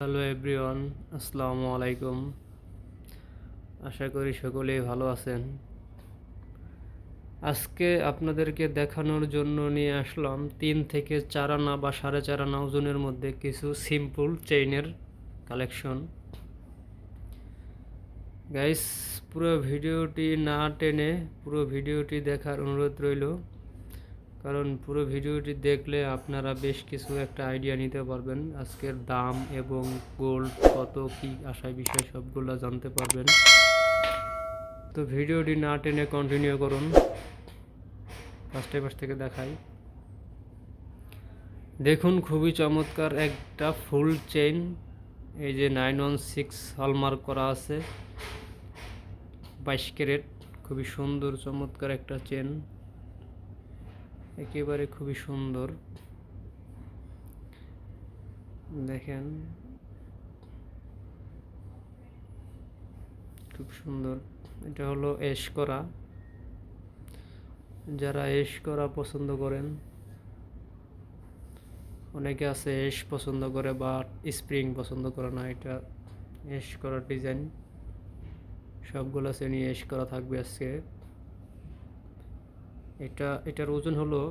Hello everyone, আসসালামু আলাইকুম। আশা করি সকলেই ভালো আছেন। আজকে আপনাদেরকে দেখানোর জন্য নিয়ে আসলাম 3 থেকে 4 আনা বা 4.5 আনা ওজনের মধ্যে কিছু সিম্পল চেইনের কালেকশন। গাইস, পুরো ভিডিওটি না টেনে পুরো ভিডিওটি দেখার অনুরোধ রইল, কারণ পুরো ভিডিওটি দেখলে আপনারা বেশ কিছু একটা আইডিয়া নিতে পারবেন। আজকের দাম এবং গোল্ড কত কি আশায় বিষয় সবগুলো জানতে পারবেন। তো ভিডিওটি না টেনে কন্টিনিউ করুন। ফার্স্ট থেকে দেখাই। দেখুন, খুবই চমৎকার একটা ফুল চেইন। এই যে 916 হলমার্ক করা আছে, 22 ক্যারেট। খুবই সুন্দর চমৎকার একটা চেন, একেবারে খুবই সুন্দর। দেখেন, খুব সুন্দর। এটা হলো এশ করা। যারা এশ করা পছন্দ করেন, অনেকে আছে এশ পছন্দ করে বা স্প্রিং পছন্দ করে না, এটা এশ করা ডিজাইন। সবগুলো শ্রেণী এশ করা থাকবে আজকে। এটার ওজন হলো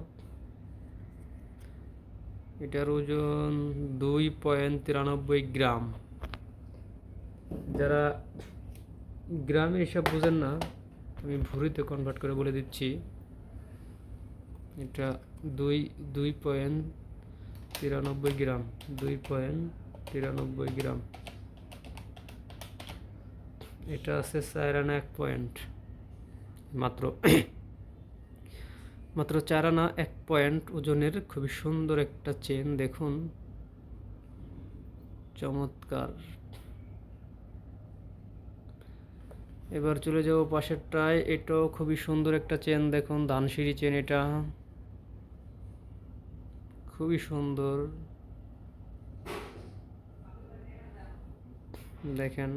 2.93 গ্রাম। যারা গ্রামের হিসাব বুঝেন না, আমি ভরিতে কনভার্ট করে বলে দিচ্ছি। এটা 2.93 গ্রাম। 2.93 গ্রাম। এটা আছে 4 আনা 1 পয়েন্ট। মাত্র 4 আনা 1 পয়েন্ট ওজনের খুবই সুন্দর একটা চেন। দেখুন, চমৎকার। এবার চলে যাব পাশেরটায়। এটাও খুবই সুন্দর একটা চেন। দেখুন, ধানসিঁড়ি চেন। এটা খুবই সুন্দর। দেখেন,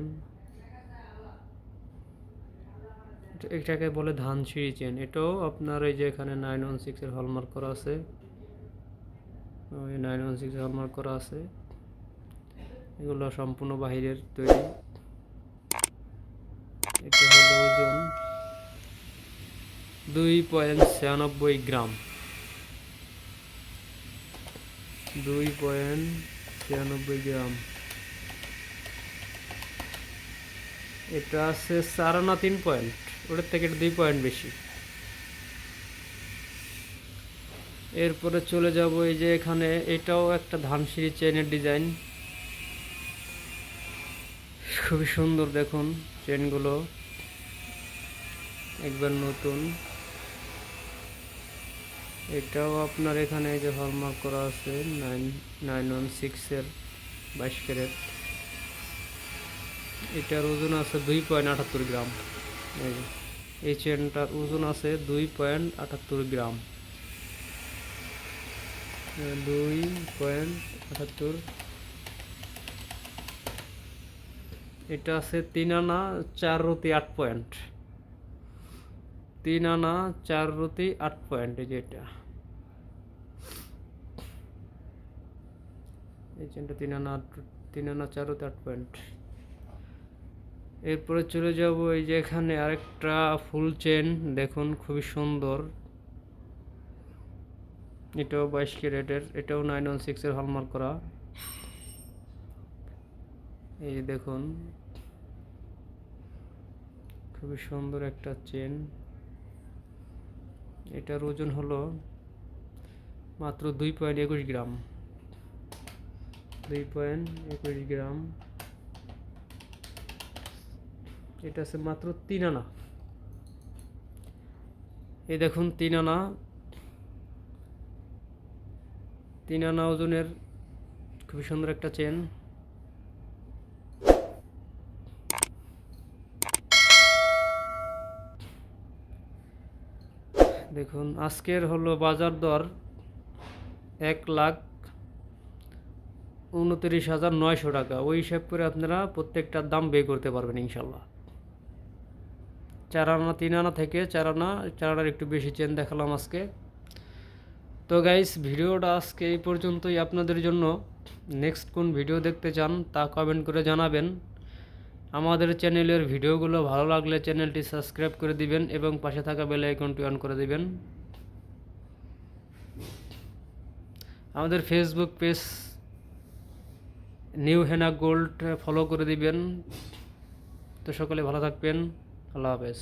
এটাকে বলে ধানসিঁড়ি চেন। এটাও আপনার এই যে এখানে 916 এর হলমার্ক করা আছে। ওই 916 এর হলমার্ক করা আছে। এগুলো সম্পূর্ণ বাহিরের তৈরি। এটা হলো ওজন 2.96 গ্রাম। 2.96 গ্রাম। এটা আছে 4 আনা 3 পয়েন্ট। ওটার থেকে 2 পয়েন্ট বেশি। এরপরে চলে যাব এই যে এখানে। এটাও একটা ধানসিঁড়ি চেনের ডিজাইন। খুবই সুন্দর। দেখুন, চেনগুলো একবার নতুন। এটাও আপনার এখানে এই যে হলমার্ক করা আছে 916 এর 22 ক্যারেট। এটার ওজন আছে 2.78 গ্রাম। এই চেনটার ওজন আছে 2.78 গ্রাম। 2.78। এটা আছে 3 আনা 4 রতি 8 পয়েন্ট। 3 আনা 4 রতি 8 পয়েন্ট। এই যে এটা, এই চেনটা 3 আনা 4 রতি 8 পয়েন্ট। এরপরে চলে যাব এই যে এখানে আরেকটা ফুল চেন। দেখুন, খুবই সুন্দর। এটাও 22 ক্যারেটের। এটাও 916 এর হলমার্ক করা। এই যে দেখুন, খুবই সুন্দর একটা চেন। এটার ওজন হলো মাত্র 2.21 গ্রাম। 2.21 গ্রাম। এটা আছে মাত্র 3 আনা। এই দেখুন, 3 আনা ওজনের খুবই সুন্দর একটা চেন। দেখুন, আজকের হলো বাজার দর 1,29,900 টাকা। ওই হিসাব করে আপনারা প্রত্যেকটার দাম বের করতে পারবেন ইনশাল্লাহ। 4 আনা 3 আনা থেকে 4 আনা 4 আনার একটু বেশি চেন দেখালাম আজকে। তো গাইস, ভিডিওটা আজকে এই পর্যন্তই আপনাদের জন্য। নেক্সট কোন ভিডিও দেখতে চান তা কমেন্ট করে জানাবেন। আমাদের চ্যানেলের ভিডিওগুলো ভালো লাগলে চ্যানেলটি সাবস্ক্রাইব করে দিবেন এবং পাশে থাকা বেল আইকনটি অন করে দিবেন। আমাদের ফেসবুক পেজ নিউ হেনা গোল্ড ফলো করে দিবেন। তো সকলে ভালো থাকবেন। আল্লাহ হাফেজ।